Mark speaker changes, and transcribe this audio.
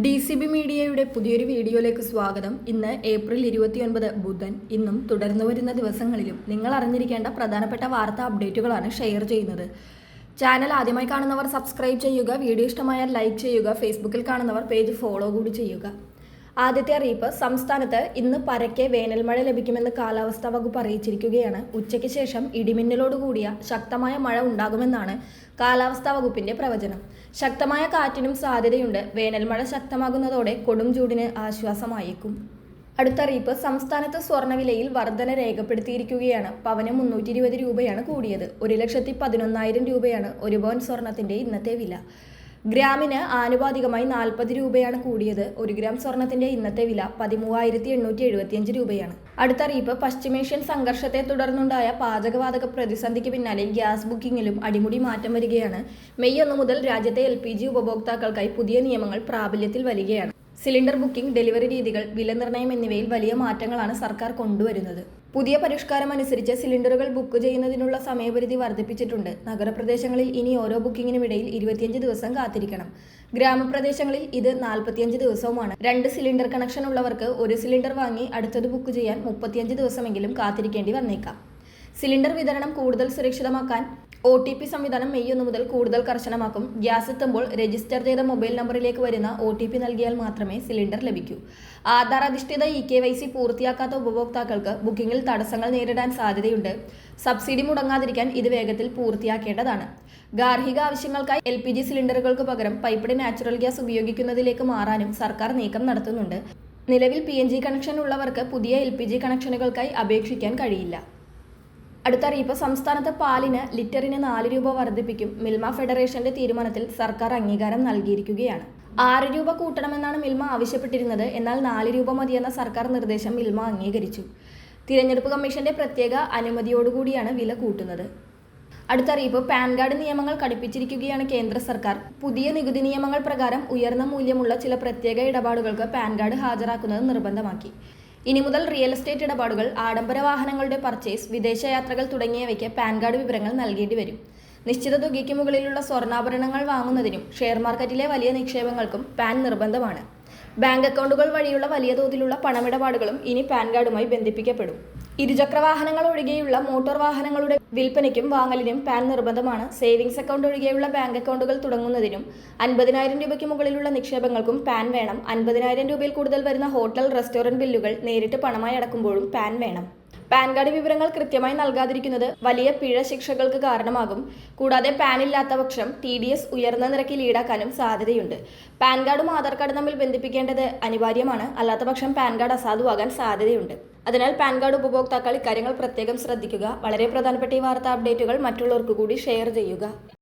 Speaker 1: DCB മീഡിയയുടെ പുതിയൊരു വീഡിയോയിലേക്ക് സ്വാഗതം. ഇന്ന് ഏപ്രിൽ 29 ബുധൻ. ഇന്നും തുടർന്നു വരുന്ന ദിവസങ്ങളിലും നിങ്ങൾ അറിഞ്ഞിരിക്കേണ്ട പ്രധാനപ്പെട്ട വാർത്താ അപ്ഡേറ്റുകളാണ് ഷെയർ ചെയ്യുന്നത്. ചാനൽ ആദ്യമായി കാണുന്നവർ സബ്സ്ക്രൈബ് ചെയ്യുക, വീഡിയോ ഇഷ്ടമായാൽ ലൈക്ക് ചെയ്യുക, ഫേസ്ബുക്കിൽ കാണുന്നവർ പേജ് ഫോളോ കൂടി ചെയ്യുക. ആദ്യത്തെ അറിയിപ്പ്, സംസ്ഥാനത്ത് ഇന്ന് പരക്കെ വേനൽമഴ ലഭിക്കുമെന്ന് കാലാവസ്ഥാ വകുപ്പ് അറിയിച്ചിരിക്കുകയാണ്. ഉച്ചയ്ക്ക് ശേഷം ഇടിമിന്നലോടുകൂടിയ ശക്തമായ മഴ ഉണ്ടാകുമെന്നാണ് കാലാവസ്ഥാ വകുപ്പിന്റെ പ്രവചനം. ശക്തമായ കാറ്റിനും സാധ്യതയുണ്ട്. വേനൽമഴ ശക്തമാകുന്നതോടെ കൊടും ചൂടിന് ആശ്വാസമായേക്കും. അടുത്ത അറിയിപ്പ്, സംസ്ഥാനത്ത് സ്വർണ്ണവിലയിൽ വർധന രേഖപ്പെടുത്തിയിരിക്കുകയാണ്. പവന് 320 രൂപയാണ് കൂടിയത്. 1,11,000 രൂപയാണ് ഒരു പവൻ സ്വർണത്തിന്റെ ഇന്നത്തെ വില. ഗ്രാമിന് ആനുപാതികമായി 40 രൂപയാണ് കൂടിയത്. 1 ഗ്രാം സ്വർണത്തിന്റെ ഇന്നത്തെ വില 13,875 രൂപയാണ്. അടുത്ത അറിയിപ്പ്, പശ്ചിമേഷ്യൻ സംഘർഷത്തെ തുടർന്നുണ്ടായ പാചകവാതക പ്രതിസന്ധിക്ക് പിന്നാലെ ഗ്യാസ് ബുക്കിംഗിലും അടിമുടി മാറ്റം വരികയാണ്. മെയ് 1 മുതൽ രാജ്യത്തെ LPG ഉപഭോക്താക്കൾക്കായി പുതിയ നിയമങ്ങൾ പ്രാബല്യത്തിൽ വരികയാണ്. സിലിണ്ടർ ബുക്കിംഗ്, ഡെലിവറി രീതികൾ, വില നിർണ്ണയം എന്നിവയിൽ വലിയ മാറ്റങ്ങളാണ് സർക്കാർ കൊണ്ടുവരുന്നത്. പുതിയ പരിഷ്കാരം അനുസരിച്ച് സിലിണ്ടറുകൾ ബുക്ക് ചെയ്യുന്നതിനുള്ള സമയപരിധി വർദ്ധിപ്പിച്ചിട്ടുണ്ട്. നഗരപ്രദേശങ്ങളിൽ ഇനി ഓരോ ബുക്കിങ്ങിനുമിടയിൽ 25 ദിവസം കാത്തിരിക്കണം. ഗ്രാമപ്രദേശങ്ങളിൽ ഇത് 45 ദിവസവുമാണ്. 2 സിലിണ്ടർ കണക്ഷൻ ഉള്ളവർക്ക് 1 സിലിണ്ടർ വാങ്ങി അടുത്തത് ബുക്ക് ചെയ്യാൻ 35 ദിവസമെങ്കിലും കാത്തിരിക്കേണ്ടി വന്നേക്കാം. സിലിണ്ടർ വിതരണം കൂടുതൽ സുരക്ഷിതമാക്കാൻ OTP സംവിധാനം മെയ് 1 മുതൽ കൂടുതൽ കർശനമാക്കും. ഗ്യാസ് എത്തുമ്പോൾ രജിസ്റ്റർ ചെയ്ത മൊബൈൽ നമ്പറിലേക്ക് വരുന്ന OTP നൽകിയാൽ മാത്രമേ സിലിണ്ടർ ലഭിക്കൂ. ആധാർ അധിഷ്ഠിത EKYC പൂർത്തിയാക്കാത്ത ഉപഭോക്താക്കൾക്ക് ബുക്കിംഗിൽ തടസ്സങ്ങൾ നേരിടാൻ സാധ്യതയുണ്ട്. സബ്സിഡി മുടങ്ങാതിരിക്കാൻ ഇത് വേഗത്തിൽ പൂർത്തിയാക്കേണ്ടതാണ്. ഗാർഹിക ആവശ്യങ്ങൾക്കായി LPG സിലിണ്ടറുകൾക്ക് പകരം പൈപ്പ്ഡ് നാച്ചുറൽ ഗ്യാസ് ഉപയോഗിക്കുന്നതിലേക്ക് മാറാനും സർക്കാർ നീക്കം നടത്തുന്നുണ്ട്. നിലവിൽ PNG കണക്ഷൻ ഉള്ളവർക്ക് പുതിയ LPG കണക്ഷനുകൾക്കായി അപേക്ഷിക്കാൻ കഴിയില്ല. അടുത്ത അറിയിപ്പ്, സംസ്ഥാനത്ത് പാലിന് ലിറ്ററിന് 4 രൂപ വർദ്ധിപ്പിക്കും. മിൽമ ഫെഡറേഷന്റെ തീരുമാനത്തിൽ സർക്കാർ അംഗീകാരം നൽകിയിരിക്കുകയാണ്. 6 രൂപ കൂട്ടണമെന്നാണ് മിൽമ ആവശ്യപ്പെട്ടിരുന്നത്. എന്നാൽ 4 രൂപ മതിയെന്ന സർക്കാർ നിർദ്ദേശം മിൽമ അംഗീകരിച്ചു. തിരഞ്ഞെടുപ്പ് കമ്മീഷന്റെ പ്രത്യേക അനുമതിയോടുകൂടിയാണ് വില കൂട്ടുന്നത്. അടുത്ത അറിയിപ്പ്, പാൻ കാർഡ് നിയമങ്ങൾ കടുപ്പിച്ചിരിക്കുകയാണ് കേന്ദ്ര സർക്കാർ. പുതിയ നികുതി നിയമങ്ങൾ പ്രകാരം ഉയർന്ന മൂല്യമുള്ള ചില പ്രത്യേക ഇടപാടുകൾക്ക് പാൻ കാർഡ് ഹാജരാക്കുന്നത് നിർബന്ധമാക്കി. ഇനി മുതൽ റിയൽ എസ്റ്റേറ്റ് ഇടപാടുകൾ, ആഡംബര വാഹനങ്ങളുടെ പർച്ചേസ്, വിദേശയാത്രകൾ തുടങ്ങിയവയ്ക്ക് പാൻ കാർഡ് വിവരങ്ങൾ നൽകേണ്ടി വരും. നിശ്ചിത തുകയ്ക്ക് മുകളിലുള്ള സ്വർണ്ണാഭരണങ്ങൾ വാങ്ങുന്നതിനും ഷെയർ മാർക്കറ്റിലെ വലിയ നിക്ഷേപങ്ങൾക്കും പാൻ നിർബന്ധമാണ്. ബാങ്ക് അക്കൗണ്ടുകൾ വഴിയുള്ള വലിയ തോതിലുള്ള പണമിടപാടുകളും ഇനി പാൻ കാർഡുമായി ബന്ധിപ്പിക്കപ്പെടും. ഇരുചക്ര വാഹനങ്ങൾ ഒഴികെയുള്ള മോട്ടോർ വാഹനങ്ങളുടെ വിൽപ്പനയ്ക്കും വാങ്ങലിനും പാൻ നിർബന്ധമാണ്. സേവിങ്സ് അക്കൗണ്ട് ഒഴികെയുള്ള ബാങ്ക് അക്കൗണ്ടുകൾ തുടങ്ങുന്നതിനും 50,000 രൂപയ്ക്ക് മുകളിലുള്ള നിക്ഷേപങ്ങൾക്കും പാൻ വേണം. 50,000 രൂപയിൽ കൂടുതൽ വരുന്ന ഹോട്ടൽ, റെസ്റ്റോറന്റ് ബില്ലുകൾ നേരിട്ട് പണമായി അടക്കുമ്പോഴും പാൻ വേണം. പാൻ കാർഡ് വിവരങ്ങൾ കൃത്യമായി നൽകാതിരിക്കുന്നത് വലിയ പിഴ ശിക്ഷകൾക്ക് കാരണമാകും. കൂടാതെ പാൻ ഇല്ലാത്ത പക്ഷം TDS ഉയർന്ന നിരക്കിൽ ഈടാക്കാനും സാധ്യതയുണ്ട്. പാൻ കാർഡും ആധാർ കാർഡും തമ്മിൽ ബന്ധിപ്പിക്കേണ്ടത് അനിവാര്യമാണ്. അല്ലാത്ത പക്ഷം പാൻ കാർഡ് അസാധുവാകാൻ സാധ്യതയുണ്ട്. അതിനാൽ പാൻ കാർഡ് ഉപഭോക്താക്കൾ ഇക്കാര്യങ്ങൾ പ്രത്യേകം ശ്രദ്ധിക്കുക. വളരെ പ്രധാനപ്പെട്ട ഈ വാർത്താ അപ്ഡേറ്റുകൾ മറ്റുള്ളവർക്ക് കൂടി ഷെയർ ചെയ്യുക.